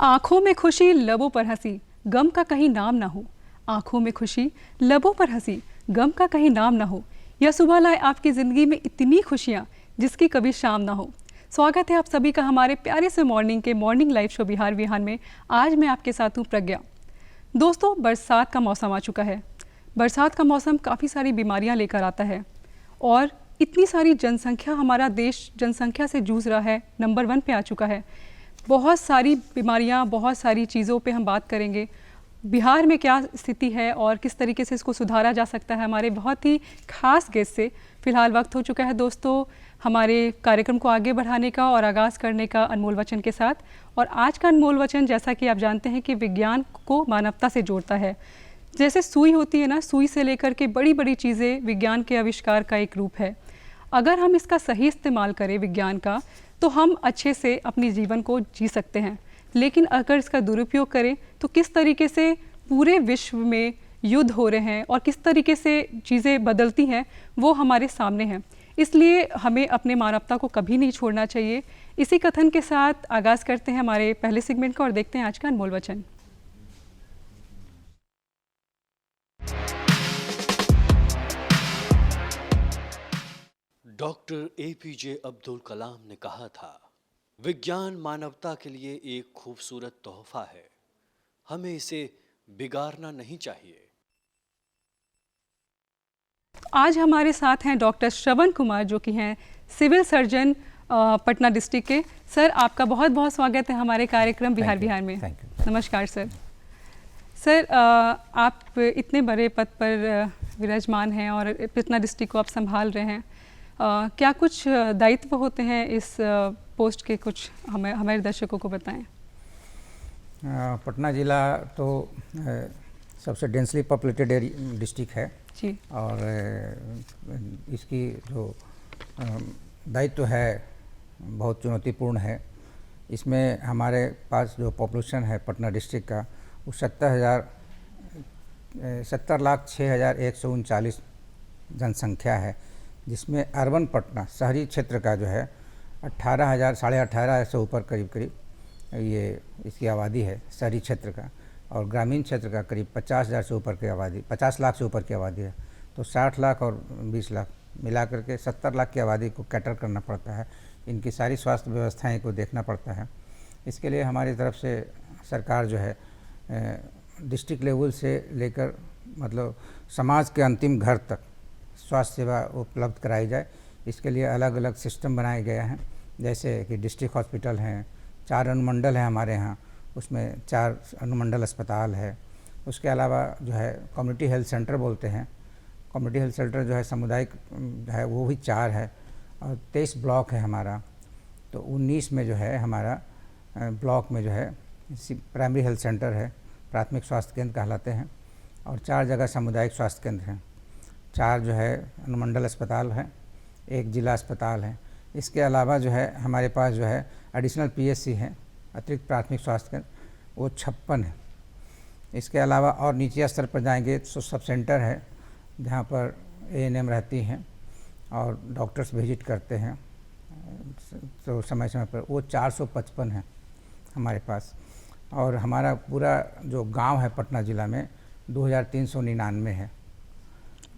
आंखों में खुशी लबों पर हंसी, गम का कहीं नाम ना हो। आंखों में खुशी लबों पर हंसी, गम का कहीं नाम ना हो। यह सुबह लाए आपकी ज़िंदगी में इतनी खुशियाँ जिसकी कभी शाम ना हो। स्वागत है आप सभी का हमारे प्यारे से morning live show Bihar Vihan में। आज मैं आपके साथ हूँ प्रज्ञा। दोस्तों, बरसात का मौसम आ चुका है। बरसात का मौसम काफ़ी सारी बीमारियाँ लेकर आता है और इतनी सारी जनसंख्या, हमारा देश जनसंख्या से जूझ रहा है, नंबर 1 पे आ चुका है। बहुत सारी बीमारियां, बहुत सारी चीज़ों पे हम बात करेंगे। बिहार में क्या स्थिति है और किस तरीके से इसको सुधारा जा सकता है, हमारे बहुत ही खास गेस्ट से फ़िलहाल वक्त हो चुका है दोस्तों हमारे कार्यक्रम को आगे बढ़ाने का और आगाज़ करने का अनमोल वचन के साथ। और आज का अनमोल वचन, जैसा कि आप जानते हैं कि विज्ञान को मानवता से जोड़ता है। जैसे सुई होती है ना, सुई से लेकर के बड़ी बड़ी चीज़ें विज्ञान के आविष्कार का एक रूप है। अगर हम इसका सही इस्तेमाल करें विज्ञान का, तो हम अच्छे से अपनी जीवन को जी सकते हैं। लेकिन अगर इसका दुरुपयोग करें तो किस तरीके से पूरे विश्व में युद्ध हो रहे हैं और किस तरीके से चीज़ें बदलती हैं, वो हमारे सामने हैं। इसलिए हमें अपने मानवता को कभी नहीं छोड़ना चाहिए। इसी कथन के साथ आगाज़ करते हैं हमारे पहले सेगमेंट का और देखते हैं आज का अनमोल वचन। डॉक्टर एपीजे अब्दुल कलाम ने कहा था, विज्ञान मानवता के लिए एक खूबसूरत तोहफा है, हमें इसे बिगाड़ना नहीं चाहिए। आज हमारे साथ हैं डॉक्टर श्रवण कुमार, जो कि हैं सिविल सर्जन पटना डिस्ट्रिक्ट के। सर, आपका बहुत बहुत स्वागत है हमारे कार्यक्रम बिहार विहार में। नमस्कार सर। सर, आप इतने बड़े पद पर विराजमान हैं और पटना डिस्ट्रिक्ट को आप संभाल रहे हैं। क्या कुछ दायित्व होते हैं इस पोस्ट के, कुछ हमारे दर्शकों को बताएं। पटना ज़िला तो सबसे डेंसली पॉपुलेटेड डिस्ट्रिक्ट है जी, और इसकी जो दायित्व है बहुत चुनौतीपूर्ण है। इसमें हमारे पास जो पॉपुलेशन है पटना डिस्ट्रिक्ट का, वो 70,06,139 जनसंख्या है, जिसमें अर्बन पटना शहरी क्षेत्र का जो है 18,000 साढ़े 18 से ऊपर करीब ये इसकी आबादी है शहरी क्षेत्र का, और ग्रामीण क्षेत्र का करीब 50,000 से ऊपर की आबादी, 50 लाख से ऊपर की आबादी है। तो 60 लाख और 20 लाख मिला करके 70 लाख की आबादी को कैटर करना पड़ता है। इनकी सारी स्वास्थ्य व्यवस्थाएं को देखना पड़ता है। इसके लिए हमारी तरफ से सरकार जो है डिस्ट्रिक्ट लेवल से लेकर मतलब समाज के अंतिम घर तक स्वास्थ्य सेवा उपलब्ध कराई जाए, इसके लिए अलग अलग सिस्टम बनाए गए हैं। जैसे कि डिस्ट्रिक्ट हॉस्पिटल हैं, 4 अनुमंडल हैं हमारे यहाँ, उसमें 4 अनुमंडल अस्पताल है। उसके अलावा जो है कम्युनिटी हेल्थ सेंटर बोलते हैं, कम्युनिटी हेल्थ सेंटर जो है सामुदायिक है, वो भी 4 है, और 23 ब्लॉक है हमारा। तो 19 में जो है हमारा ब्लॉक में जो है प्राइमरी हेल्थ सेंटर है, प्राथमिक स्वास्थ्य केंद्र कहलाते हैं, और 4 जगह सामुदायिक स्वास्थ्य केंद्र हैं। 4 जो है अनुमंडल अस्पताल है, 1 जिला अस्पताल है। इसके अलावा जो है हमारे पास जो है एडिशनल पीएचसी है, अतिरिक्त प्राथमिक स्वास्थ्य केंद्र, वो 56 है। इसके अलावा और नीचे स्तर पर जाएंगे तो सब सेंटर है, जहाँ पर एएनएम रहती हैं और डॉक्टर्स विजिट करते हैं तो समय समय पर, वो 455 है हमारे पास। और हमारा पूरा जो गांव है पटना ज़िला में 2399 है,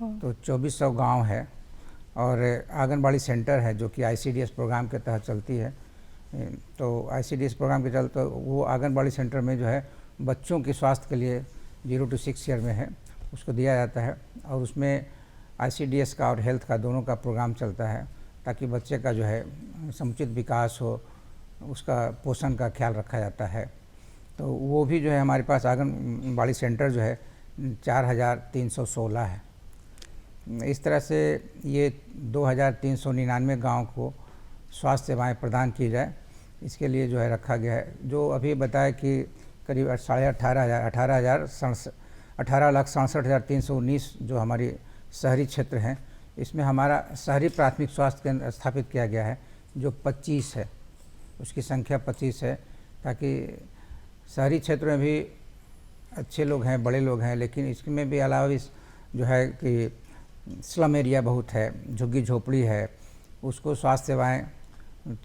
तो 2400 गांव है। और आंगनबाड़ी सेंटर है जो कि आईसीडीएस प्रोग्राम के तहत चलती है। तो आईसीडीएस प्रोग्राम के चलते वो आंगनबाड़ी सेंटर में जो है बच्चों के स्वास्थ्य के लिए 0 to 6 ईयर में है, उसको दिया जाता है, और उसमें आईसीडीएस का और हेल्थ का दोनों का प्रोग्राम चलता है, ताकि बच्चे का जो है समुचित विकास हो, उसका पोषण का ख्याल रखा जाता है। तो वो भी जो है हमारे पास आंगनबाड़ी सेंटर जो है 4316 है। इस तरह से ये 2399 गाँव को स्वास्थ्य सेवाएं प्रदान की जाए, इसके लिए जो है रखा गया है। जो अभी बताया कि करीब 18,67,319 जो हमारी शहरी क्षेत्र हैं, इसमें हमारा शहरी प्राथमिक स्वास्थ्य केंद्र स्थापित किया गया है जो 25 है, उसकी संख्या 25 है, ताकि शहरी क्षेत्र में भी अच्छे लोग हैं, बड़े लोग हैं, लेकिन इसमें भी अलावा भी जो है कि स्लम एरिया बहुत है, झुग्गी झोपड़ी है, उसको स्वास्थ्य सेवाएं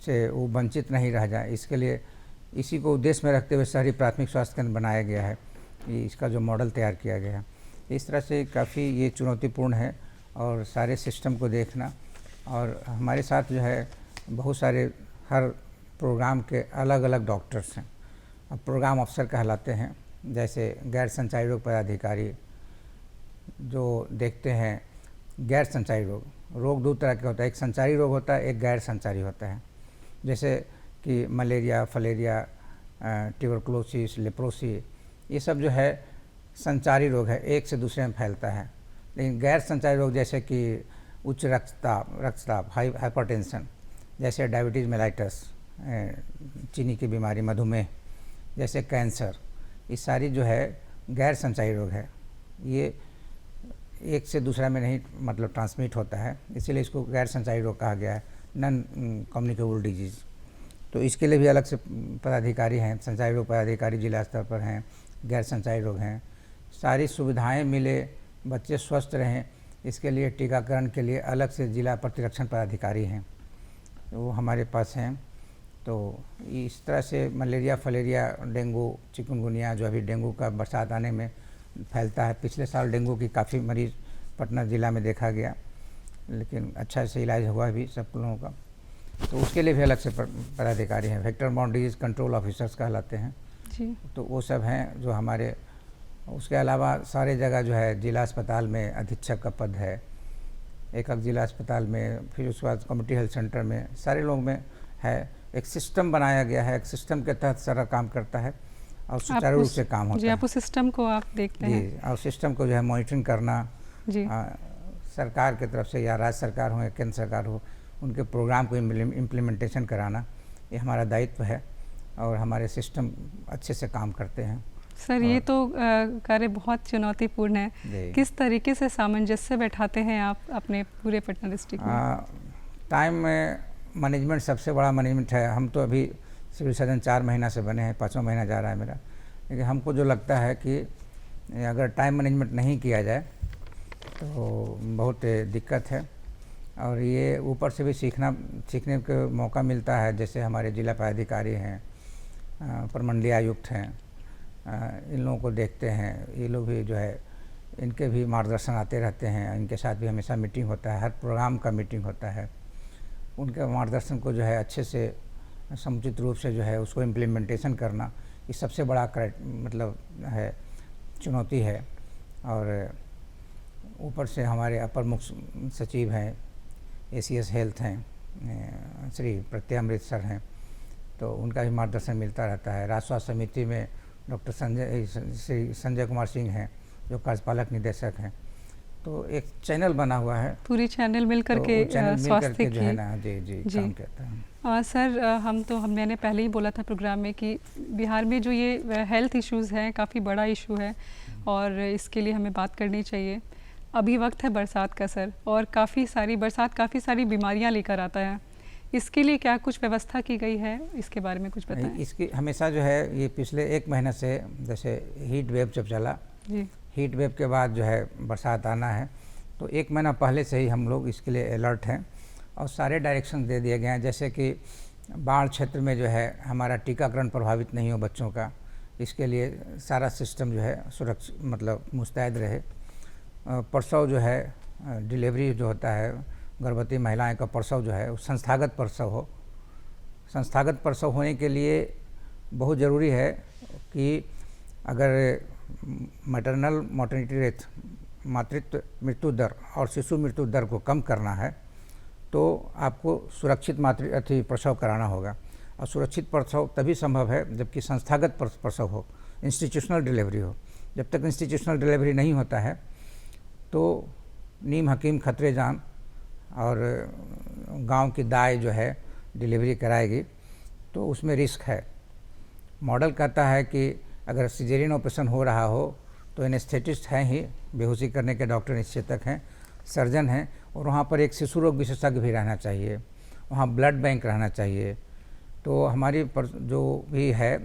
से वो वंचित नहीं रह जाए, इसके लिए इसी को उद्देश्य में रखते हुए शहरी प्राथमिक स्वास्थ्य केंद्र बनाया गया है, ये इसका जो मॉडल तैयार किया गया है। इस तरह से काफ़ी ये चुनौतीपूर्ण है और सारे सिस्टम को देखना, और हमारे साथ जो है बहुत सारे हर प्रोग्राम के अलग अलग डॉक्टर्स हैं, अब प्रोग्राम अफसर कहलाते हैं, जैसे गैर संचारी रोग पदाधिकारी जो देखते हैं गैर संचारी रोग दो तरह के होता है, एक संचारी रोग होता है, एक गैर संचारी होता है, जैसे कि मलेरिया, फलेरिया, ट्यूबरकुलोसिस, लेप्रोसी, ये सब जो है संचारी रोग है, एक से दूसरे में फैलता है। लेकिन गैर संचारी रोग जैसे कि उच्च रक्तचाप, हाइपरटेंशन, जैसे डायबिटीज़ मेलाइटस, चीनी की बीमारी, मधुमेह, जैसे कैंसर, ये सारी जो है गैर संचारी रोग है, ये एक से दूसरा में नहीं मतलब ट्रांसमिट होता है, इसीलिए इसको गैर संचारी रोग कहा गया है, नॉन कम्युनिकेबल डिजीज़। तो इसके लिए भी अलग से पदाधिकारी हैं, संचारी रोग पदाधिकारी जिला स्तर पर हैं, गैर संचारी रोग हैं। सारी सुविधाएं मिले, बच्चे स्वस्थ रहें, इसके लिए टीकाकरण के लिए अलग से जिला प्रतिरक्षण पदाधिकारी हैं, वो हमारे पास हैं। तो इस तरह से मलेरिया, फलेरिया, डेंगू, चिकनगुनिया, जो अभी डेंगू का बरसात आने में फैलता है, पिछले साल डेंगू की काफ़ी मरीज़ पटना ज़िला में देखा गया, लेकिन अच्छा से इलाज हुआ भी सब लोगों का। तो उसके लिए भी अलग से पदाधिकारी हैं, vector bound disease control officers कहलाते हैं जी। तो वो सब हैं जो हमारे। उसके अलावा सारे जगह जो है जिला अस्पताल में अधीक्षक का पद है, एक जिला अस्पताल में, फिर उसके बाद कम्युनिटी हेल्थ सेंटर में, सारे लोग में है। एक सिस्टम बनाया गया है, एक सिस्टम के तहत सारा काम करता है और सुचारू रूप से काम होता जी, है। आप उस सिस्टम को आप देखते हैं जी, और सिस्टम को जो है मॉनिटरिंग करना जी। सरकार की तरफ से, या राज्य सरकार हो या केंद्र सरकार हो, उनके प्रोग्राम को इम्प्लीमेंटेशन कराना, ये हमारा दायित्व है और हमारे सिस्टम अच्छे से काम करते हैं। सर, ये तो कार्य बहुत चुनौतीपूर्ण है, किस तरीके से सामंजस्य बैठाते हैं आप अपने पूरे पटना डिस्ट्रिक्ट में? टाइम मैनेजमेंट सबसे बड़ा मैनेजमेंट है। हम तो अभी सिविल सर्जन 4 महीना से बने हैं, 5वां महीना जा रहा है मेरा, लेकिन हमको जो लगता है कि अगर टाइम मैनेजमेंट नहीं किया जाए तो बहुत दिक्कत है, और ये ऊपर से भी सीखने का मौका मिलता है। जैसे हमारे जिला पदाधिकारी हैं, प्रमंडलीय आयुक्त हैं, इन लोगों को देखते हैं, ये लोग भी जो है इनके भी मार्गदर्शन आते रहते हैं, इनके साथ भी हमेशा मीटिंग होता है, हर प्रोग्राम का मीटिंग होता है। उनके मार्गदर्शन को जो है अच्छे से समुचित रूप से जो है उसको इम्प्लीमेंटेशन करना, ये सबसे बड़ा मतलब है, चुनौती है। और ऊपर से हमारे अपर मुख्य सचिव हैं, ACS हेल्थ हैं, श्री प्रत्यय अमृत सर हैं, तो उनका भी मार्गदर्शन मिलता रहता है। राज्य स्वास्थ्य समिति में डॉक्टर श्री संजय कुमार सिंह हैं, जो कार्यपालक निदेशक हैं। तो एक चैनल बना हुआ है, पूरी चैनल मिल करके स्वास्थ्य जो है ना, जी काम करता है। सर, मैंने पहले ही बोला था प्रोग्राम में कि बिहार में जो ये हेल्थ इश्यूज़ हैं, काफ़ी बड़ा इशू है और इसके लिए हमें बात करनी चाहिए। अभी वक्त है बरसात का सर, और बरसात काफ़ी सारी बीमारियां लेकर आता है, इसके लिए क्या कुछ व्यवस्था की गई है, इसके बारे में कुछ बताएं। इसकी हमेशा जो है, ये पिछले 1 महीने से, जैसे हीट वेव जब चला जी, हीट वेव के बाद जो है बरसात आना है, तो 1 महीना पहले से ही हम लोग इसके लिए अलर्ट हैं और सारे डायरेक्शन दे दिए गए हैं। जैसे कि बाढ़ क्षेत्र में जो है हमारा टीकाकरण प्रभावित नहीं हो बच्चों का, इसके लिए सारा सिस्टम जो है सुरक्षित मतलब मुस्तैद रहे। प्रसव जो है, डिलीवरी जो होता है, गर्भवती महिलाएं का प्रसव जो है वो संस्थागत प्रसव हो। संस्थागत प्रसव होने के लिए बहुत ज़रूरी है कि अगर मैटरनल मोर्टेलिटी रेट, मातृत्व मृत्यु दर और शिशु मृत्यु दर को कम करना है तो आपको सुरक्षित प्रसव कराना होगा। और सुरक्षित प्रसव तभी संभव है जबकि संस्थागत प्रसव हो, इंस्टीट्यूशनल डिलीवरी हो। जब तक इंस्टीट्यूशनल डिलीवरी नहीं होता है तो नीम हकीम खतरे जान और गांव की दाई जो है डिलीवरी कराएगी, तो उसमें रिस्क है। मॉडल कहता है कि अगर सिजेरियन ऑपरेशन हो रहा हो तो एनेस्थेटिस्ट हैं ही, बेहोशी करने के डॉक्टर निश्चेतक हैं, सर्जन हैं, और वहाँ पर एक शिशु रोग विशेषज्ञ भी रहना चाहिए, वहाँ ब्लड बैंक रहना चाहिए। तो हमारी जो भी है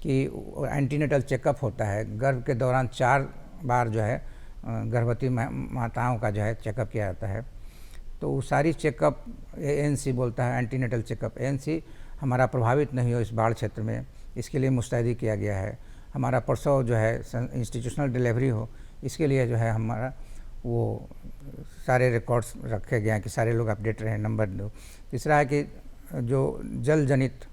कि एंटीनेटल चेकअप होता है, गर्भ के दौरान 4 बार जो है गर्भवती माताओं का जो है चेकअप किया जाता है। तो वो सारी चेकअप ANC बोलता है, एंटीनेटल चेकअप। ANC हमारा प्रभावित नहीं हो इस बाढ़ क्षेत्र में, इसके लिए मुस्तैदी किया गया है। हमारा परसों जो है इंस्टीट्यूशनल डिलीवरी हो, इसके लिए जो है हमारा वो सारे रिकॉर्ड्स रखे गए हैं कि सारे लोग अपडेट रहें। नंबर 2, तीसरा है कि जो जल जनित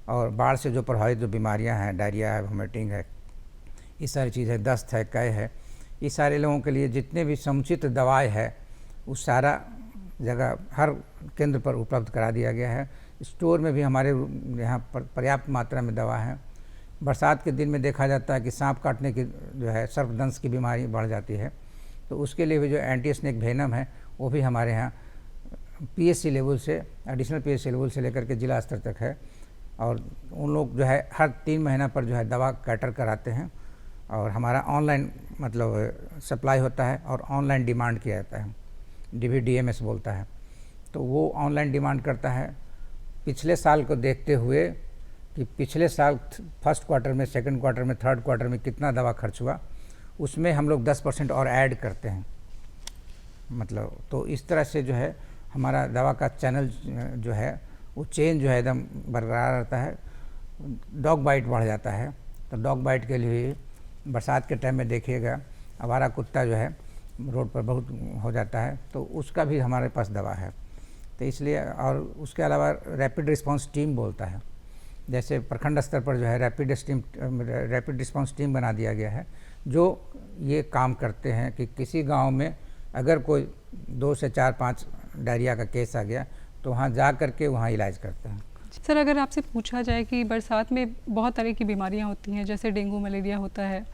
और बाढ़ से जो प्रभावित जो बीमारियां हैं, डायरिया है, वोमिटिंग है, ये सारी चीज़ है, दस्त है, कै है, ये सारे लोगों के लिए जितने भी समुचित दवाएं है उस सारा जगह हर केंद्र पर उपलब्ध करा दिया गया है। स्टोर में भी हमारे यहाँ पर पर्याप्त मात्रा में दवा है। बरसात के दिन में देखा जाता है कि सांप काटने की जो है सर्पदंश की बीमारी बढ़ जाती है, तो उसके लिए भी जो एंटी स्नेक वेनम है वो भी हमारे यहाँ पीएचसी लेवल से, एडिशनल पीएचसी लेवल से लेकर के जिला स्तर तक है। और उन लोग जो है हर 3 महीना पर जो है दवा कैटर कराते हैं और हमारा ऑनलाइन मतलब सप्लाई होता है और ऑनलाइन डिमांड किया जाता है, DVDMS बोलता है। तो वो ऑनलाइन डिमांड करता है। पिछले साल को देखते हुए कि पिछले साल फर्स्ट क्वार्टर में, सेकंड क्वार्टर में, थर्ड क्वार्टर में कितना दवा खर्च हुआ, उसमें हम लोग 10% और ऐड करते हैं। मतलब तो इस तरह से जो है हमारा दवा का चैनल जो है वो चेन जो है एकदम बरकरार रहता है। डॉग बाइट बढ़ जाता है, तो डॉग बाइट के लिए बरसात के टाइम में देखिएगा आवारा कुत्ता जो है रोड पर बहुत हो जाता है, तो उसका भी हमारे पास दवा है। तो इसलिए, और उसके अलावा रैपिड रिस्पांस टीम बोलता है, जैसे प्रखंड स्तर पर जो है रैपिड रिस्पांस टीम बना दिया गया है, जो ये काम करते हैं कि किसी गांव में अगर कोई 2 से 4-5 डायरिया का केस आ गया तो वहाँ जा करके वहाँ इलाज करते हैं। सर, अगर आपसे पूछा जाए कि बरसात में बहुत तरह की बीमारियां होती हैं, जैसे डेंगू, मलेरिया होता है,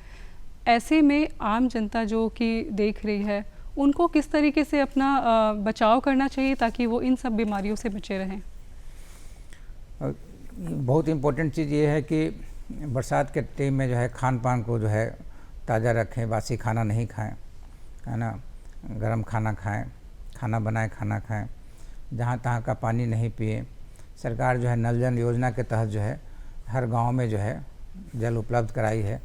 ऐसे में आम जनता जो कि देख रही है उनको किस तरीके से अपना बचाव करना चाहिए ताकि वो इन सब बीमारियों से बचे रहें? बहुत इम्पोर्टेंट चीज़ ये है कि बरसात के टाइम में जो है खान पान को जो है ताज़ा रखें, बासी खाना नहीं खाएं, है ना, गरम खाना खाएं, खाना बनाए खाना खाएं, जहाँ तहाँ का पानी नहीं पिए। सरकार जो है नल जल योजना के तहत जो है हर गांव में जो है जल उपलब्ध कराई है।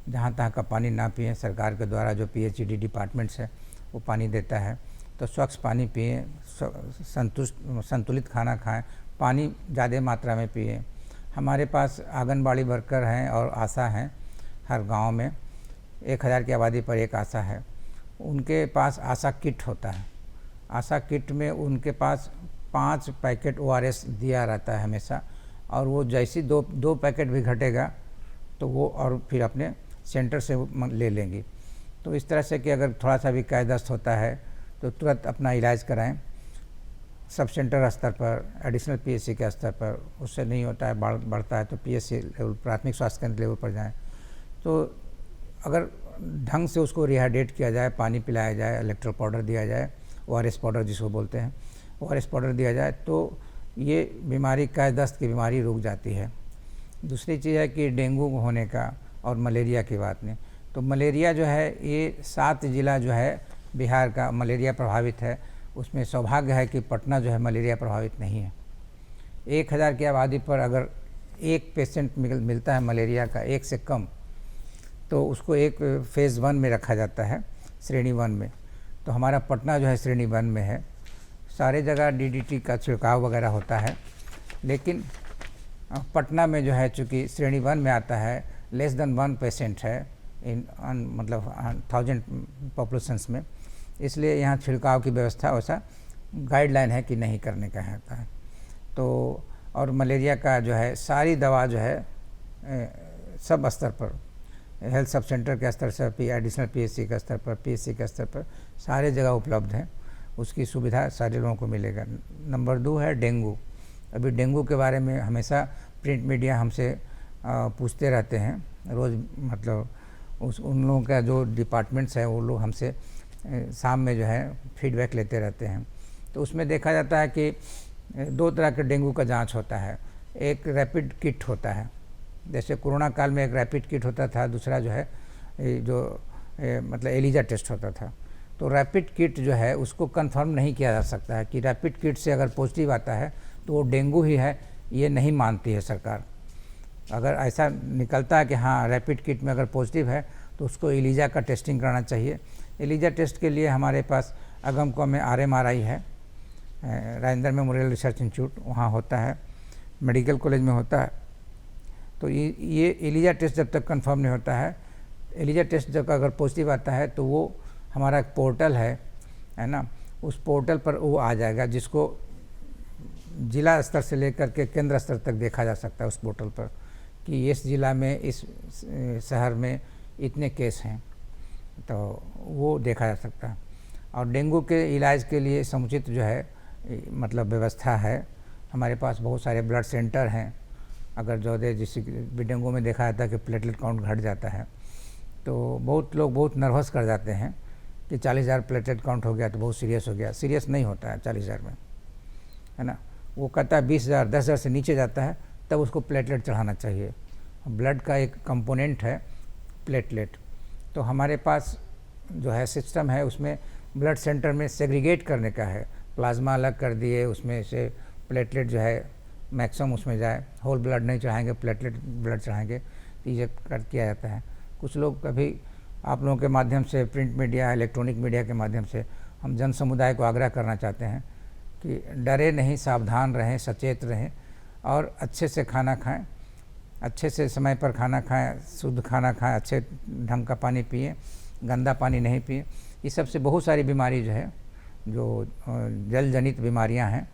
जहाँ तहाँ का पानी ना पिए, सरकार के द्वारा जो PHED डिपार्टमेंट्स है वो पानी देता है, तो स्वच्छ पानी पिए, संतुलित खाना खाएं, पानी ज़्यादा मात्रा में पिए। हमारे पास आंगनबाड़ी वर्कर हैं और आशा हैं हर गांव में, 1000 की आबादी पर एक आशा है। उनके पास आशा किट होता है। आशा किट में उनके पास 5 पैकेट ORS दिया रहता है हमेशा, और वो जैसी 2 पैकेट भी घटेगा तो वो और फिर अपने सेंटर से ले लेंगी। तो इस तरह से कि अगर थोड़ा सा भी कै दस्त होता है तो तुरंत अपना इलाज कराएं, सब सेंटर स्तर पर, एडिशनल PHC के स्तर पर। उससे नहीं होता है, बढ़ता है तो PHC लेवल, प्राथमिक स्वास्थ्य केंद्र लेवल पर जाएं। तो अगर ढंग से उसको रिहाइड्रेट किया जाए, पानी पिलाया जाए, इलेक्ट्रोल पाउडर दिया जाए, ORS पाउडर जिसको बोलते हैं, ORS पाउडर दिया जाए तो ये बीमारी, कै दस्त की बीमारी रुक जाती है। दूसरी चीज़ है कि डेंगू होने का और मलेरिया की बात नहीं, तो मलेरिया जो है ये 7 जिला जो है बिहार का मलेरिया प्रभावित है। उसमें सौभाग्य है कि पटना जो है मलेरिया प्रभावित नहीं है। 1000 की आबादी पर अगर एक पेशेंट मिलता है मलेरिया का, एक से कम, तो उसको एक फेज़ 1 में रखा जाता है, श्रेणी 1 में। तो हमारा पटना जो है श्रेणी 1 में है। सारे जगह DDT का छिड़काव वगैरह होता है, लेकिन पटना में जो है चूँकि श्रेणी 1 में आता है, लेस देन 1 पेशेंट है इन मतलब 1000 पॉपुलेशंस में, इसलिए यहाँ छिड़काव की व्यवस्था वैसा गाइडलाइन है कि नहीं करने का होता है। तो और मलेरिया का जो है सारी दवा जो है सब स्तर पर, हेल्थ सब सेंटर के स्तर से, एडिशनल PHC के स्तर पर, PHC के स्तर पर सारे जगह उपलब्ध है। उसकी सुविधा सारे लोगों को मिलेगा। नंबर 2 है डेंगू। अभी डेंगू के बारे में हमेशा प्रिंट मीडिया हमसे पूछते रहते हैं रोज़, मतलब उन लोगों का जो डिपार्टमेंट्स है वो लोग हमसे शाम में जो है फीडबैक लेते रहते हैं। तो उसमें देखा जाता है कि 2 तरह के डेंगू का जांच होता है। एक रैपिड किट होता है, जैसे कोरोना काल में एक रैपिड किट होता था, दूसरा जो है जो मतलब एलिजा टेस्ट होता था। तो रैपिड किट जो है उसको कंफर्म नहीं किया जा सकता है कि रैपिड किट से अगर पॉजिटिव आता है तो वो डेंगू ही है, ये नहीं मानती है सरकार। अगर ऐसा निकलता है कि हाँ रैपिड किट में अगर पॉजिटिव है तो उसको एलिजा का टेस्टिंग कराना चाहिए। एलिजा टेस्ट के लिए हमारे पास अगमको में RMRI है, राजेंद्र मेमोरियल रिसर्च इंस्टीट्यूट, वहाँ होता है, मेडिकल कॉलेज में होता है, तो ये एलिजा टेस्ट जब तक कंफर्म नहीं होता है, एलिजा टेस्ट जब अगर पॉजिटिव आता है तो वो हमारा एक पोर्टल है ना, उस पोर्टल पर वो आ जाएगा, जिसको जिला स्तर से लेकर के केंद्र स्तर तक देखा जा सकता है उस पोर्टल पर कि इस जिला में, इस शहर में इतने केस हैं, तो वो देखा जा सकता है। और डेंगू के इलाज के लिए समुचित जो है मतलब व्यवस्था है। हमारे पास बहुत सारे ब्लड सेंटर हैं। अगर जो दे जिससे डेंगू में देखा जाता है कि प्लेटलेट काउंट घट जाता है, तो बहुत लोग बहुत नर्वस कर जाते हैं कि 40,000 प्लेटलेट काउंट हो गया तो बहुत सीरियस हो गया। सीरियस नहीं होता है 40,000 में, है ना। वो कहता है 20,000 10,000 से नीचे जाता है तब उसको प्लेटलेट चढ़ाना चाहिए। ब्लड का एक कंपोनेंट है प्लेटलेट। तो हमारे पास जो है सिस्टम है, उसमें ब्लड सेंटर में सेग्रीगेट करने का है। प्लाज्मा अलग कर दिए, उसमें से प्लेटलेट जो है मैक्सिमम उसमें जाए। होल ब्लड नहीं चढ़ाएंगे, प्लेटलेट ब्लड चढ़ाएंगे, तो ये किया जाता है। कुछ लोग कभी आप लोगों के माध्यम से, प्रिंट मीडिया, इलेक्ट्रॉनिक मीडिया के माध्यम से हम जन समुदाय को आग्रह करना चाहते हैं कि डरे नहीं, सावधान रहें, सचेत रहें और अच्छे से खाना खाएं, अच्छे से समय पर खाना खाएं, शुद्ध खाना खाएं, अच्छे ढंग का पानी पिएं, गंदा पानी नहीं पिएं। इस सबसे बहुत सारी बीमारी जो है, जो जल जनित बीमारियां हैं,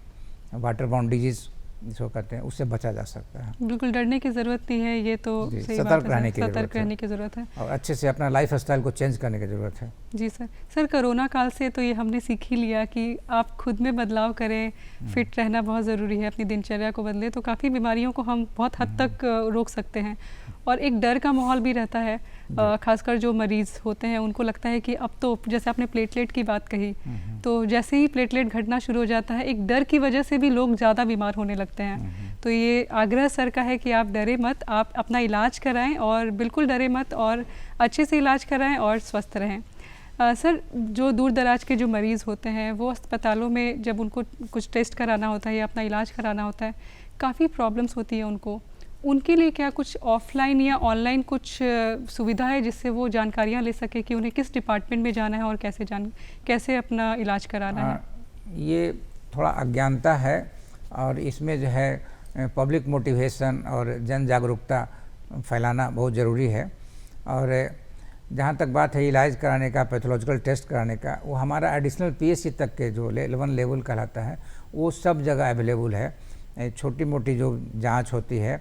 वाटर बाउंड डिजीज़ जिसको कहते हैं, उससे बचा जा सकता है। बिल्कुल डरने की ज़रूरत नहीं है, ये तो सही सतर्क बात है, रहने सतर्क रहने की ज़रूरत है और अच्छे से अपना लाइफ स्टाइल को चेंज करने की ज़रूरत है। जी सर, कोरोना काल से तो ये हमने सीख ही लिया कि आप खुद में बदलाव करें, फिट रहना बहुत ज़रूरी है, अपनी दिनचर्या को बदलें, तो काफ़ी बीमारियों को हम बहुत हद तक रोक सकते हैं। और एक डर का माहौल भी रहता है, खासकर जो मरीज़ होते हैं उनको लगता है कि अब तो, जैसे आपने प्लेटलेट की बात कही, तो जैसे ही प्लेटलेट घटना शुरू हो जाता है, एक डर की वजह से भी लोग ज़्यादा बीमार होने लगते हैं। तो ये आग्रह सर का है कि आप डरे मत, आप अपना इलाज कराएं और बिल्कुल डरे मत और अच्छे से इलाज कराएं और स्वस्थ रहें। सर, जो दूर दराज के जो मरीज़ होते हैं, वो अस्पतालों में जब उनको कुछ टेस्ट कराना होता है या अपना इलाज कराना होता है, काफ़ी प्रॉब्लम्स होती है उनको, उनके लिए क्या कुछ ऑफलाइन या ऑनलाइन कुछ सुविधा है जिससे वो जानकारियाँ ले सके कि उन्हें किस डिपार्टमेंट में जाना है और कैसे अपना इलाज कराना है? ये थोड़ा अज्ञानता है और इसमें जो है पब्लिक मोटिवेशन और जन जागरूकता फैलाना बहुत ज़रूरी है। और जहाँ तक बात है इलाज कराने का, पैथोलॉजिकल टेस्ट कराने का, वो हमारा एडिशनल पीएचसी तक के जो लेवल कहलाता है, वो सब जगह अवेलेबल है। छोटी मोटी जो जांच होती है,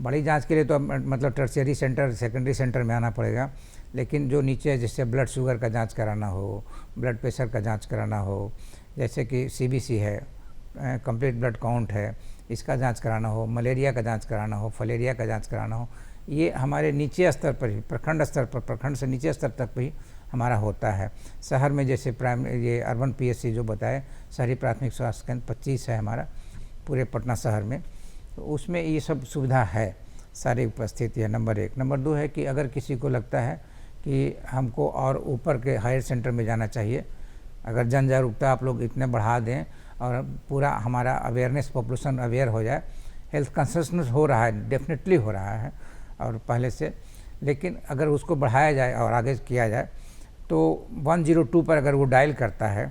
बड़ी जांच के लिए तो मतलब टर्शियरी सेंटर, सेकेंडरी सेंटर में आना पड़ेगा, लेकिन जो नीचे जैसे ब्लड शुगर का जांच कराना हो, ब्लड प्रेशर का जांच कराना हो, जैसे कि सीबीसी है, कंप्लीट ब्लड काउंट है, इसका जांच कराना हो, मलेरिया का जांच कराना हो, फलेरिया का जांच कराना हो, ये हमारे नीचे स्तर पर ही, प्रखंड स्तर पर, प्रखंड से नीचे स्तर तक भी हमारा होता है। शहर में जैसे ये अर्बन पीएचसी जो बताए, शहरी प्राथमिक स्वास्थ्य केंद्र 25 है हमारा पूरे पटना शहर में, तो उसमें ये सब सुविधा है, सारी उपस्थिति है। नंबर 1। नंबर 2 है कि अगर किसी को लगता है कि हमको और ऊपर के हायर सेंटर में जाना चाहिए, अगर जन जागरूकता आप लोग इतने बढ़ा दें और पूरा हमारा अवेयरनेस, पॉपुलेशन अवेयर हो जाए, हेल्थ कॉन्शियसनेस हो रहा है, डेफिनेटली हो रहा है और पहले से, लेकिन अगर उसको बढ़ाया जाए और आगे किया जाए तो 102 पर अगर वो डायल करता है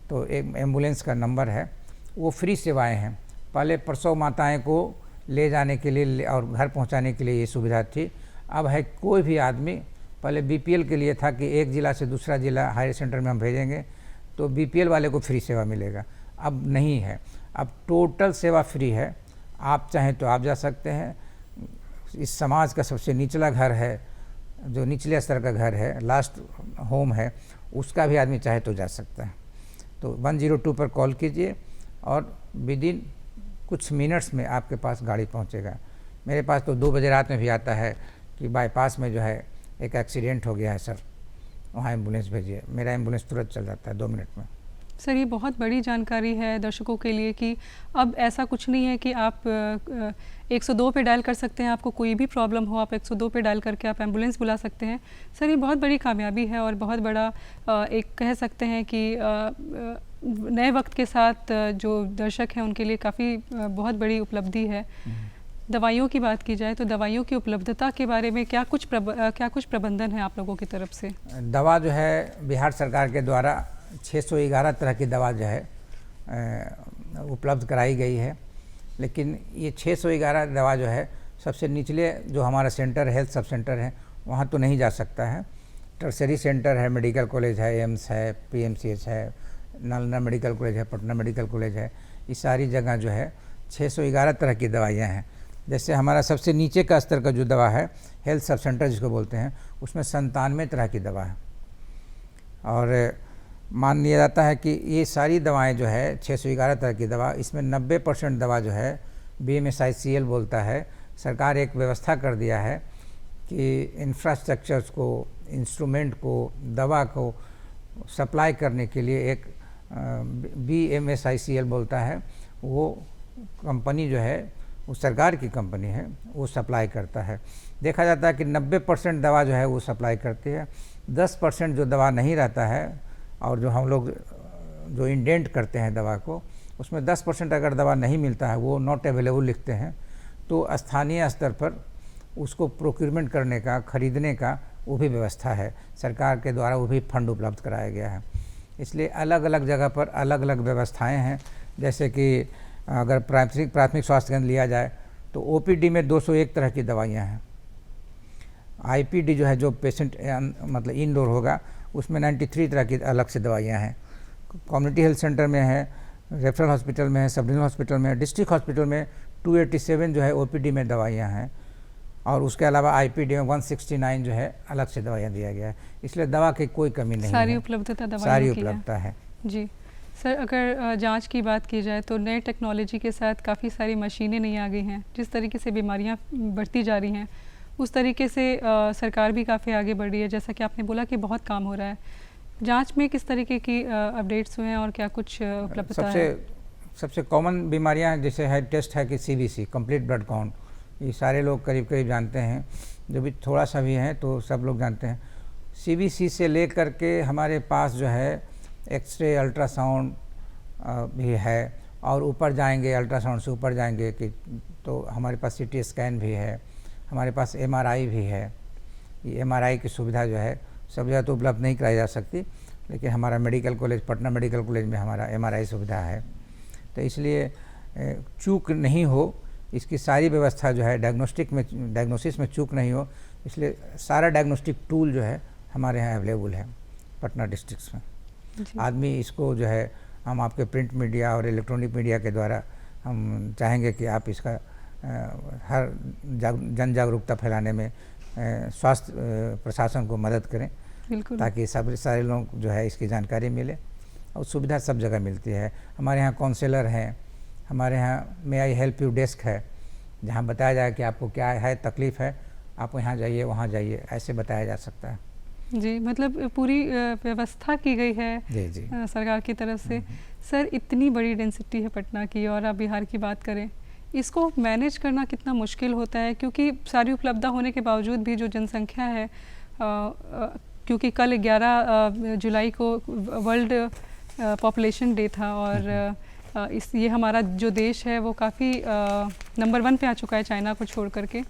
तो एक एम्बुलेंस का नंबर है, वो फ्री सेवाएं हैं। पहले प्रसव माताएं को ले जाने के लिए और घर पहुंचाने के लिए ये सुविधा थी। अब है कोई भी आदमी, पहले बीपीएल के लिए था कि एक ज़िला से दूसरा ज़िला हायर सेंटर में हम भेजेंगे तो बीपीएल वाले को फ्री सेवा मिलेगा, अब नहीं है, अब टोटल सेवा फ्री है। आप चाहें तो आप जा सकते हैं। इस समाज का सबसे निचला घर है, जो निचले स्तर का घर है, लास्ट होम है, उसका भी आदमी चाहे तो जा सकता है। तो 102 पर कॉल कीजिए और विदिन कुछ मिनट्स में आपके पास गाड़ी पहुंचेगा। मेरे पास तो 2 बजे रात में भी आता है कि बाईपास में जो है एक एक्सीडेंट हो गया है सर, वहाँ एम्बुलेंस भेजिए, मेरा एम्बुलेंस तुरंत चल जाता है 2 मिनट में। सर, ये बहुत बड़ी जानकारी है दर्शकों के लिए कि अब ऐसा कुछ नहीं है कि आप 102 पे डायल कर सकते हैं, आपको कोई भी प्रॉब्लम हो आप 102 पे डायल करके आप एम्बुलेंस बुला सकते हैं। सर, ये बहुत बड़ी कामयाबी है और बहुत बड़ा एक कह सकते हैं कि नए वक्त के साथ जो दर्शक हैं उनके लिए काफ़ी बहुत बड़ी उपलब्धि है। दवाइयों की बात की जाए तो दवाइयों की उपलब्धता के बारे में क्या कुछ प्रबंधन है आप लोगों की तरफ से? दवा जो है बिहार सरकार के द्वारा 611 तरह की दवा जो है उपलब्ध कराई गई है, लेकिन ये 611 दवा जो है सबसे निचले जो हमारा सेंटर हेल्थ सब सेंटर है वहाँ तो नहीं जा सकता है। टर्सरी सेंटर है, मेडिकल कॉलेज है, एम्स है, पीएमसीएच है, नालंदा मेडिकल कॉलेज है, पटना मेडिकल कॉलेज है, ये सारी जगह जो है 611 तरह की दवाइयाँ हैं। जैसे हमारा सबसे नीचे का स्तर का जो दवा है हेल्थ सब सेंटर जिसको बोलते हैं, उसमें 97 तरह की दवा है। और मान लिया जाता है कि ये सारी दवाएं जो है 611 तरह की दवा, इसमें 90% दवा जो है BMSICL बोलता है। सरकार एक व्यवस्था कर दिया है कि इंफ्रास्ट्रक्चर्स को, इंस्ट्रूमेंट को, दवा को सप्लाई करने के लिए एक BMSICL बोलता है, वो कंपनी जो है वो सरकार की कंपनी है, वो सप्लाई करता है। देखा जाता है कि 90% दवा जो है वो सप्लाई करती है। 10% जो दवा नहीं रहता है और जो हम लोग जो इंडेंट करते हैं दवा को, उसमें 10% अगर दवा नहीं मिलता है, वो नॉट अवेलेबल लिखते हैं, तो स्थानीय स्तर पर उसको प्रोक्यूरमेंट करने का, खरीदने का वो भी व्यवस्था है। सरकार के द्वारा वो भी फंड उपलब्ध कराया गया है। इसलिए अलग अलग जगह पर अलग अलग व्यवस्थाएं हैं। जैसे कि अगर प्राथमिक स्वास्थ्य केंद्र लिया जाए तो OPD में 201 तरह की दवाइयाँ हैं। IPD जो है, जो पेशेंट मतलब इंडोर होगा, उसमें 93 तरह की अलग से दवाइयाँ हैं। कम्युनिटी हेल्थ सेंटर में है, रेफरल हॉस्पिटल में है, सब डिविजनल हॉस्पिटल में है, डिस्ट्रिक्ट हॉस्पिटल में 287 जो है OPD में दवाइयाँ हैं। और उसके अलावा IPD में 169 जो है अलग से दवाइयाँ दिया गया है। इसलिए दवा की कोई कमी नहीं है, सारी उपलब्धता दवाइयों सारी की है। उपलब्धता है। जी सर, अगर जांच की बात की जाए तो नए टेक्नोलॉजी के साथ काफ़ी सारी मशीनें नहीं आ गई हैं। जिस तरीके से बीमारियां बढ़ती जा रही हैं, उस तरीके से सरकार भी काफ़ी आगे बढ़ रही है। जैसा कि आपने बोला कि बहुत काम हो रहा है। जांच में किस तरीके की अपडेट्स हुए हैं और क्या कुछ उपलब्धता है? सबसे कॉमन बीमारियां जैसे है, टेस्ट है कि CBC, कंप्लीट ब्लड काउंट, ये सारे लोग करीब करीब जानते हैं। जो भी थोड़ा सा भी है तो सब लोग जानते हैं। CBC से ले कर के हमारे पास जो है एक्सरे, अल्ट्रासाउंड भी है, और ऊपर जाएंगे, अल्ट्रासाउंड से ऊपर जाएंगे कि तो हमारे पास CT स्कैन भी है, हमारे पास MRI भी है। ये MRI की सुविधा जो है सब जगह तो उपलब्ध नहीं कराई जा सकती, लेकिन हमारा medical college, Patna medical college में हमारा MRI सुविधा है। तो इसलिए चूक नहीं हो, इसकी सारी व्यवस्था जो है डायग्नोसिस में चूक नहीं हो, इसलिए सारा डायग्नोस्टिक टूल जो है हमारे यहाँ अवेलेबल है पटना डिस्ट्रिक्ट में। आदमी इसको जो है, हम आपके प्रिंट मीडिया और इलेक्ट्रॉनिक मीडिया के द्वारा हम चाहेंगे कि आप इसका हर जन जागरूकता फैलाने में स्वास्थ्य प्रशासन को मदद करें, ताकि सब सारे लोग जो है इसकी जानकारी मिले। और सुविधा सब जगह मिलती है। हमारे यहाँ काउंसलर हैं, हमारे यहाँ मे आई हेल्प यू डेस्क है, जहाँ बताया जाए कि आपको क्या है तकलीफ़ है, आप यहाँ जाइए, वहाँ जाइए, ऐसे बताया जा सकता है। जी, मतलब पूरी व्यवस्था की गई है जी सरकार की तरफ से। सर, इतनी बड़ी डेंसिटी है पटना की, और आप बिहार की बात करें, इसको मैनेज करना कितना मुश्किल होता है? क्योंकि सारी उपलब्धता होने के बावजूद भी जो जनसंख्या है, क्योंकि कल 11 जुलाई को वर्ल्ड पॉपुलेशन डे था, और ये हमारा जो देश है वो काफ़ी नंबर 1 पे आ चुका है चाइना को छोड़ करके।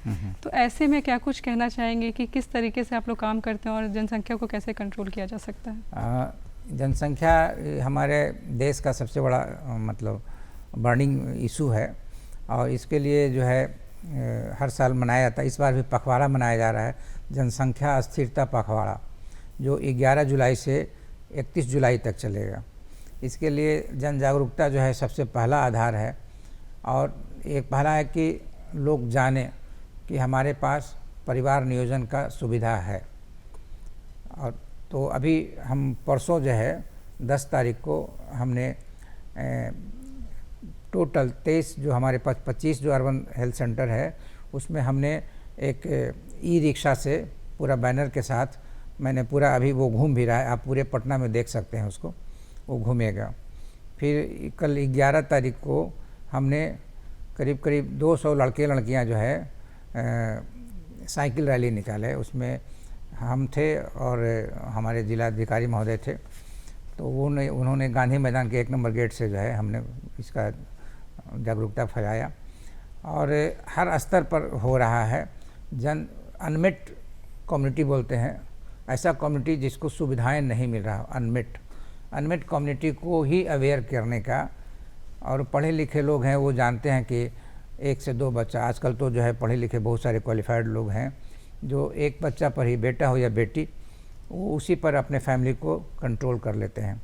तो ऐसे में क्या कुछ कहना चाहेंगे कि किस तरीके से आप लोग काम करते हैं और जनसंख्या को कैसे कंट्रोल किया जा सकता है? जनसंख्या हमारे देश का सबसे बड़ा मतलब बर्निंग इशू है, और इसके लिए जो है हर साल मनाया जाता है। इस बार भी पखवाड़ा मनाया जा रहा है, जनसंख्या स्थिरता पखवाड़ा, जो 11 जुलाई से 31 जुलाई तक चलेगा। इसके लिए जन जागरूकता जो है सबसे पहला आधार है, और एक पहला है कि लोग जाने कि हमारे पास परिवार नियोजन का सुविधा है। और तो अभी हम परसों जो है 10 तारीख को हमने टोटल 23 जो हमारे पास 25 जो अर्बन हेल्थ सेंटर है, उसमें हमने एक ई-रिक्शा से पूरा बैनर के साथ, मैंने पूरा, अभी वो घूम भी रहा है, आप पूरे पटना में देख सकते हैं उसको, वो घूमेगा। फिर कल 11 तारीख को हमने करीब करीब 200 लड़के लड़कियां जो है साइकिल रैली निकाले। उसमें हम थे और हमारे जिलाधिकारी महोदय थे। तो उन्होंने गांधी मैदान के 1 नंबर गेट से जो है हमने इसका जागरूकता फैलाया, और हर स्तर पर हो रहा है। अनमेट कम्युनिटी बोलते हैं, ऐसा कम्युनिटी जिसको सुविधाएं नहीं मिल रहा, अनमेट कम्युनिटी को ही अवेयर करने का। और पढ़े लिखे लोग हैं, वो जानते हैं कि 1 से 2 बच्चा, आजकल तो जो है पढ़े लिखे बहुत सारे क्वालिफाइड लोग हैं जो एक बच्चा पर ही, बेटा हो या बेटी, वो उसी पर अपने फैमिली को कंट्रोल कर लेते हैं।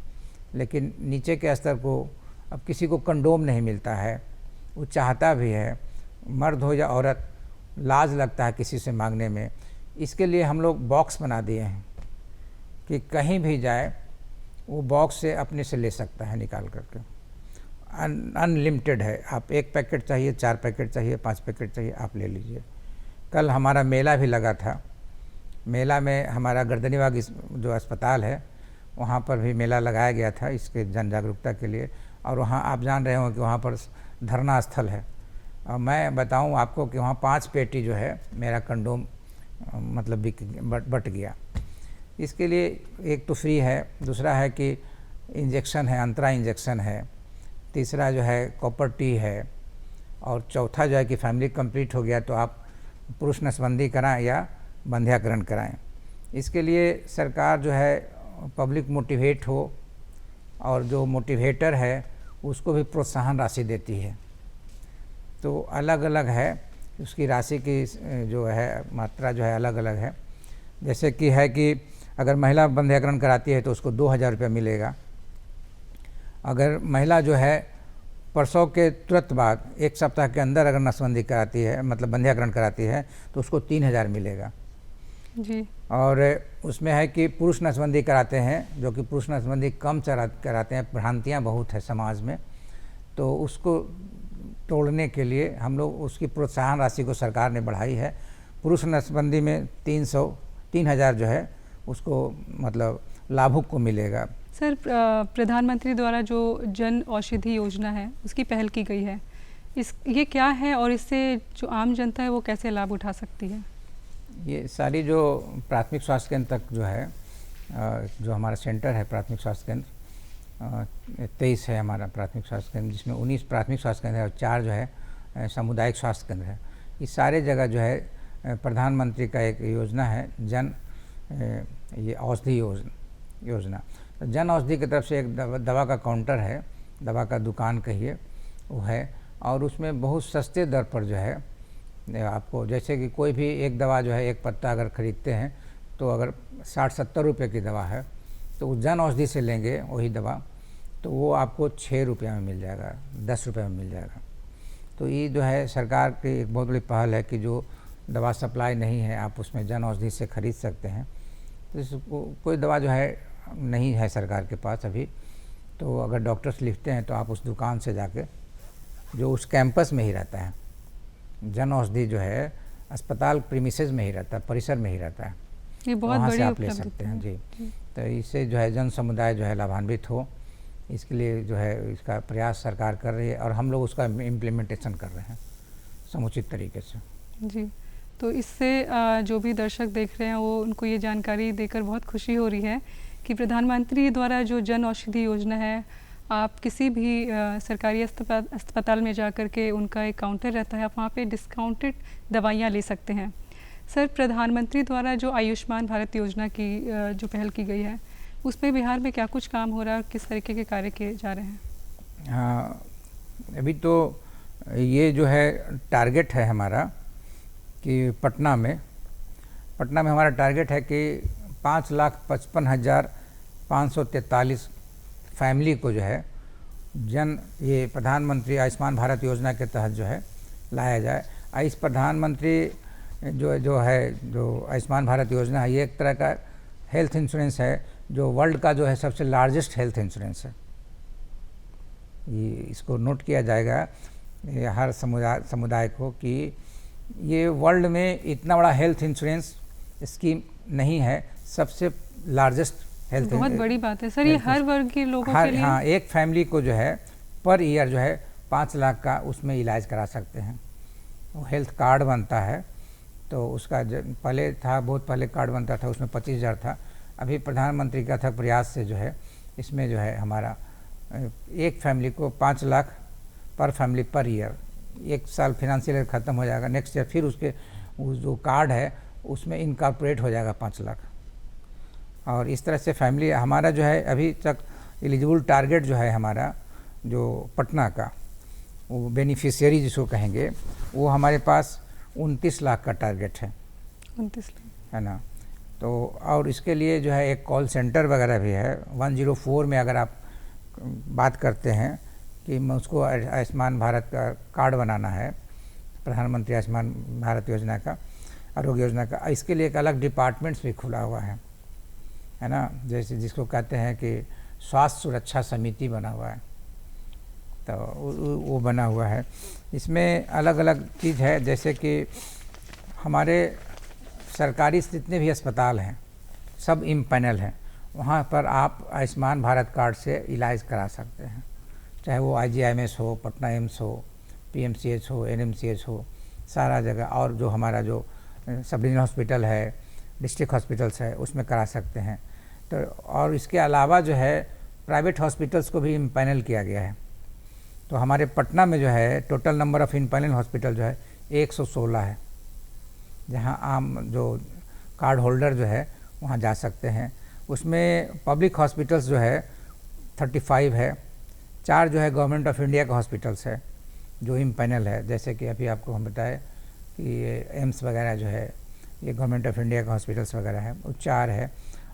लेकिन नीचे के स्तर को अब किसी को कंडोम नहीं मिलता है, वो चाहता भी है, मर्द हो या औरत, लाज लगता है किसी से मांगने में। इसके लिए हम लोग बॉक्स बना दिए हैं कि कहीं भी जाए वो बॉक्स से अपने से ले सकता है निकाल करके। अनलिमिटेड है, आप 1 पैकेट चाहिए, 4 पैकेट चाहिए, 5 पैकेट चाहिए, आप ले लीजिए। कल हमारा मेला भी लगा था, मेला में हमारा गर्दनीबाग जो अस्पताल है वहाँ पर भी मेला लगाया गया था इसके जन जागरूकता के लिए। और वहाँ आप जान रहे हो कि वहाँ पर धरना स्थल है, और मैं बताऊँ आपको कि वहाँ 5 पेटी जो है मेरा कंडोम मतलब बट गया। इसके लिए एक तो फ्री है, दूसरा है कि इंजेक्शन है, अंतरा इंजेक्शन है, तीसरा जो है कॉपर टी है, और चौथा जो है कि फैमिली कंप्लीट हो गया तो आप पुरुष नसबंदी कराएं या बंध्याकरण कराएं। इसके लिए सरकार जो है पब्लिक मोटिवेट हो, और जो मोटिवेटर है उसको भी प्रोत्साहन राशि देती है। तो अलग अलग है, उसकी राशि की जो है मात्रा जो है अलग अलग है। जैसे कि है कि अगर महिला बंध्याकरण कराती है तो उसको 2000 रुपये मिलेगा। अगर महिला जो है प्रसव के तुरंत बाद 1 सप्ताह के अंदर अगर नसबंदी कराती है, मतलब बंध्याकरण कराती है, तो उसको 3000 मिलेगा जी। और उसमें है कि पुरुष नसबंदी कराते हैं, जो कि पुरुष नसबंदी कम कराते हैं, भ्रांतियाँ बहुत है समाज में, तो उसको तोड़ने के लिए हम लोग उसकी प्रोत्साहन राशि को सरकार ने बढ़ाई है। पुरुष नसबंदी में 3000 जो है उसको मतलब लाभुक को मिलेगा। सर, प्रधानमंत्री द्वारा जो जन औषधि योजना है उसकी पहल की गई है, ये क्या है और इससे जो आम जनता है वो कैसे लाभ उठा सकती है? ये सारी जो प्राथमिक स्वास्थ्य केंद्र तक जो है, जो हमारा सेंटर है प्राथमिक स्वास्थ्य केंद्र 23 है हमारा प्राथमिक स्वास्थ्य केंद्र, जिसमें 19 प्राथमिक स्वास्थ्य केंद्र है और 4 जो है सामुदायिक स्वास्थ्य केंद्र है। इस सारे जगह जो है प्रधानमंत्री का एक योजना है जन ये औषधि योजना। तो जन औषधि की तरफ से एक दवा का काउंटर है, दवा का दुकान कहिए वो है, और उसमें बहुत सस्ते दर पर जो है आपको, जैसे कि कोई भी एक दवा जो है एक पत्ता अगर ख़रीदते हैं तो अगर 60-70 रुपये की दवा है तो जन औषधि से लेंगे वही दवा तो वो आपको 6 रुपये में मिल जाएगा, 10 रुपये में मिल जाएगा। तो ये जो है सरकार की एक बहुत बड़ी पहल है कि जो दवा सप्लाई नहीं है आप उसमें जन औषधि से ख़रीद सकते हैं। तो इसको कोई दवा जो है नहीं है सरकार के पास अभी, तो अगर डॉक्टर्स लिखते हैं तो आप उस दुकान से जाके, जो उस कैंपस में ही रहता है, जन औषधि जो है अस्पताल प्रीमिसेस में ही रहता है, परिसर में ही रहता है, ये बहुत वहाँ बड़ी से आप ले उपलब्धि सकते हैं। है। जी, तो इससे जो है जन समुदाय जो है लाभान्वित हो, इसके लिए जो है इसका प्रयास सरकार कर रही है और हम लोग उसका इम्प्लीमेंटेशन कर रहे हैं समुचित तरीके से। जी, तो इससे जो भी दर्शक देख रहे हैं वो उनको ये जानकारी देकर बहुत खुशी हो रही है कि प्रधानमंत्री द्वारा जो जन औषधि योजना है, आप किसी भी सरकारी अस्पताल में जाकर के उनका एक काउंटर रहता है, आप वहाँ पे डिस्काउंटेड दवाइयाँ ले सकते हैं। सर, प्रधानमंत्री द्वारा जो आयुष्मान भारत योजना की जो पहल की गई है उसमें बिहार में क्या कुछ काम हो रहा है और किस तरीके के कार्य किए जा रहे हैं? हाँ, अभी तो ये जो है टारगेट है हमारा कि पटना में हमारा टारगेट है कि 5,55,543 फैमिली को जो है ये प्रधानमंत्री आयुष्मान भारत योजना के तहत जो है लाया जाए। इस प्रधानमंत्री जो आयुष्मान भारत योजना है, ये एक तरह का हेल्थ इंश्योरेंस है जो वर्ल्ड का जो है सबसे लार्जेस्ट हेल्थ इंश्योरेंस है। ये इसको नोट किया जाएगा ये हर समुदाय को कि ये वर्ल्ड में इतना बड़ा हेल्थ इंश्योरेंस स्कीम नहीं है, सबसे लार्जेस्ट हेल्थ। बहुत बड़ी बात है सर, ये हर वर्ग के लोगों के लिए। हाँ, एक फैमिली को जो है पर ईयर जो है 5 लाख का उसमें इलाज करा सकते हैं। वो हेल्थ कार्ड बनता है, तो उसका पहले था, बहुत पहले कार्ड बनता था, उसमें 25,000 था। अभी प्रधानमंत्री का था प्रयास से जो है इसमें जो है हमारा एक फैमिली को 5 लाख पर फैमिली पर ईयर, 1 साल फिनंशियल ईयर ख़त्म हो जाएगा, नेक्स्ट ईयर फिर उसके जो कार्ड है उसमें इनकॉर्पोरेट हो जाएगा 5 लाख। और इस तरह से फैमिली हमारा जो है अभी तक एलिजिबल टारगेट जो है हमारा जो पटना का, वो बेनिफिशियरी जिसको कहेंगे, वो हमारे पास 29 लाख का टारगेट है, 29 लाख, है ना। तो और इसके लिए जो है एक कॉल सेंटर वगैरह भी है। 104 में अगर आप बात करते हैं कि मुझको आयुष्मान भारत का कार्ड बनाना है, प्रधानमंत्री आयुष्मान भारत योजना का, आरोग्य योजना का, इसके लिए एक अलग डिपार्टमेंट्स भी खुला हुआ है ना। जैसे जिसको कहते हैं कि स्वास्थ्य सुरक्षा समिति बना हुआ है, तो वो बना हुआ है। इसमें अलग अलग चीज़ है, जैसे कि हमारे सरकारी जितने भी अस्पताल हैं सब इम्पैनल हैं, वहाँ पर आप आयुष्मान भारत कार्ड से इलाज करा सकते हैं, चाहे वो IGIMS हो, पटना एम्स हो, PMCH हो, NMCH हो, सारा जगह। और जो हमारा जो सब डिविजनल हॉस्पिटल है, डिस्ट्रिक्ट हॉस्पिटल्स है, उसमें करा सकते हैं। तो और इसके अलावा जो है प्राइवेट हॉस्पिटल्स को भी इम्पैनल किया गया है। तो हमारे पटना में जो है total number of empanel hospital जो है 116 है, जहाँ आम जो कार्ड होल्डर जो है वहाँ जा सकते हैं। उसमें पब्लिक हॉस्पिटल्स जो है 35 है, 4 जो है गवर्नमेंट ऑफ इंडिया का हॉस्पिटल्स है जो इम्पैनल है। जैसे कि अभी आपको हम बताए कि ये एम्स वगैरह जो है ये गवर्नमेंट ऑफ इंडिया का हॉस्पिटल्स वगैरह है, वो 4 है।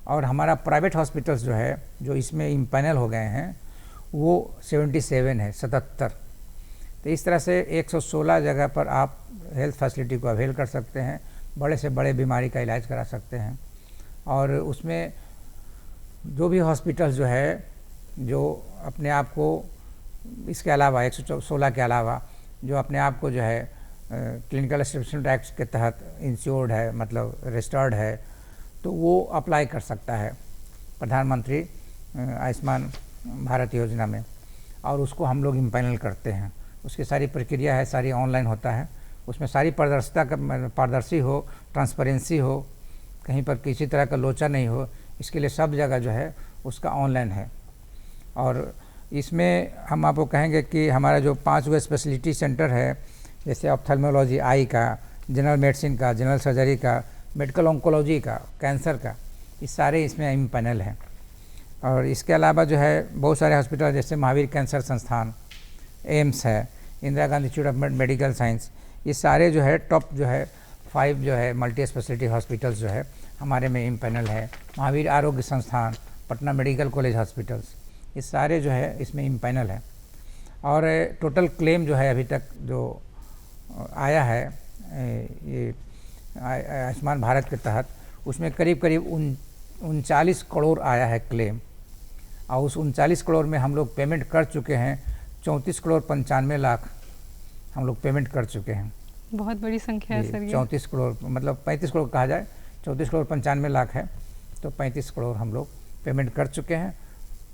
और हमारा प्राइवेट हॉस्पिटल्स जो है जो इसमें इम्पैनल हो गए हैं वो 77 है, 77। तो इस तरह से 116 जगह पर आप हेल्थ फैसिलिटी को अवेल कर सकते हैं, बड़े से बड़े बीमारी का इलाज करा सकते हैं। और उसमें जो भी हॉस्पिटल्स जो है जो अपने आप को इसके अलावा 116 के अलावा जो अपने आप को जो है क्लिनिकल एस्टेब्लिशमेंट एक्ट के तहत इंश्योर्ड है, मतलब रजिस्टर्ड है, तो वो अप्लाई कर सकता है प्रधानमंत्री आयुष्मान भारत योजना में, और उसको हम लोग इम्पैनल करते हैं। उसकी सारी प्रक्रिया है, सारी ऑनलाइन होता है, उसमें सारी पारदर्शी हो, ट्रांसपेरेंसी हो, कहीं पर किसी तरह का लोचा नहीं हो, इसके लिए सब जगह जो है उसका ऑनलाइन है। और इसमें हम आपको कहेंगे कि हमारा जो 5 गो स्पेशलिटी सेंटर है, जैसे ऑप्थेल्मोलॉजी आई का, जनरल मेडिसिन का, जनरल सर्जरी का, मेडिकल ऑन्कोलॉजी का, कैंसर का, ये सारे इसमें इम्पैनल हैं। और इसके अलावा जो है बहुत सारे हॉस्पिटल जैसे महावीर कैंसर संस्थान, एम्स है, Indira Gandhi institute of medical science, ये सारे जो है टॉप जो है 5 जो है मल्टी स्पेशलिटी हॉस्पिटल्स जो है हमारे में इम्पैनल है। महावीर आरोग्य संस्थान, पटना मेडिकल कॉलेज हॉस्पिटल्स, ये सारे जो है इसमें इम्पैनल है। और टोटल क्लेम जो है अभी तक जो आया है ये आयुष्मान भारत के तहत, उसमें करीब करीब 39 करोड़ आया है क्लेम। और उस 39 करोड़ में हम लोग पेमेंट कर चुके हैं 34 करोड़ 95 लाख हम लोग पेमेंट कर चुके हैं। बहुत बड़ी संख्या है सर ये। 34 करोड़ मतलब 35 करोड़ कहा जाए, 34 करोड़ 95 लाख है, तो 35 करोड़ हम लोग पेमेंट कर चुके हैं।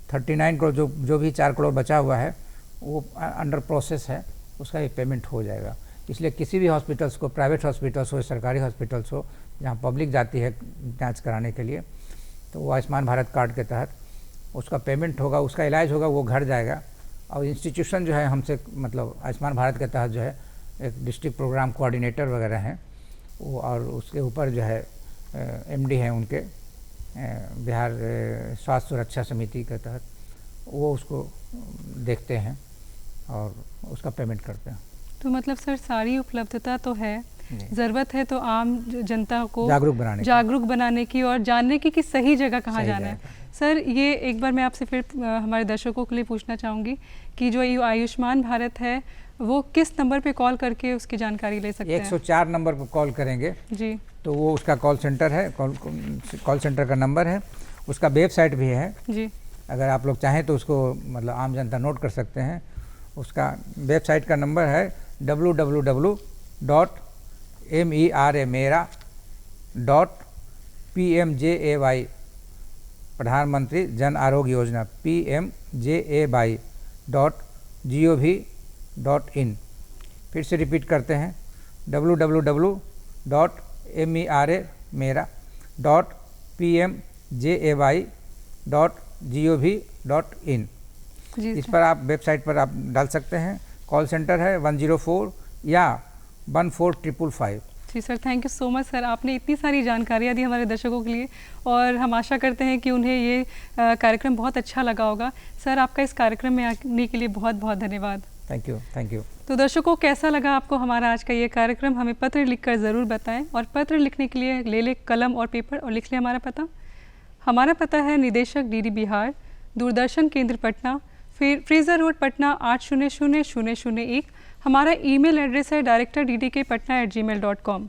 39 करोड़ जो भी 4 करोड़ बचा हुआ है वो अंडर प्रोसेस है, उसका भी पेमेंट हो जाएगा। इसलिए किसी भी हॉस्पिटल्स को, प्राइवेट हॉस्पिटल्स हो, सरकारी हॉस्पिटल्स हो, जहाँ पब्लिक जाती है जांच कराने के लिए, तो वो आयुष्मान भारत कार्ड के तहत उसका पेमेंट होगा, उसका इलाज होगा, वो घर जाएगा। और इंस्टीट्यूशन जो है हमसे, मतलब आयुष्मान भारत के तहत जो है एक डिस्ट्रिक्ट प्रोग्राम कोऑर्डिनेटर वगैरह हैं वो, और उसके ऊपर जो है MD हैं उनके, बिहार स्वास्थ्य सुरक्षा समिति के तहत, वो उसको देखते हैं और उसका पेमेंट करते हैं। तो मतलब सर सारी उपलब्धता तो है, ज़रूरत है तो आम जनता को जागरूक बनाने की और जानने की कि सही जगह कहाँ जाना है। सर ये एक बार मैं आपसे फिर हमारे दर्शकों के लिए पूछना चाहूँगी कि जो ये आयुष्मान भारत है वो किस नंबर पे कॉल करके उसकी जानकारी ले सकते हैं? 104 नंबर पर कॉल करेंगे जी, तो वो उसका कॉल सेंटर है, कॉल सेंटर का नंबर है, उसका वेबसाइट भी है जी। अगर आप लोग चाहें तो उसको मतलब आम जनता नोट कर सकते हैं। उसका वेबसाइट का नंबर है www.meera.pmjay, प्रधानमंत्री जन आरोग्य योजना pmjay.gov.in। फिर से रिपीट करते हैं www.meera.pmjay.gov.in। इस पर आप वेबसाइट पर आप डाल सकते हैं। कॉल सेंटर है 104 या 14555। जी sir, thank you so much sir, आपने इतनी सारी जानकारियाँ दी हमारे दर्शकों के लिए और हम आशा करते हैं कि उन्हें ये कार्यक्रम बहुत अच्छा लगा होगा। सर आपका इस कार्यक्रम में आने के लिए बहुत बहुत धन्यवाद। Thank you, thank you. तो दर्शकों, कैसा लगा आपको हमारा आज का ये कार्यक्रम? हमें पत्र लिखकर ज़रूर बताएं, और पत्र लिखने के लिए ले कलम और पेपर और लिख लें हमारा पता। हमारा पता है निदेशक DD बिहार, दूरदर्शन केंद्र पटना, फ्रेजर रोड पटना 800001। हमारा ईमेल एड्रेस है director.ddkpatna@gmail.com।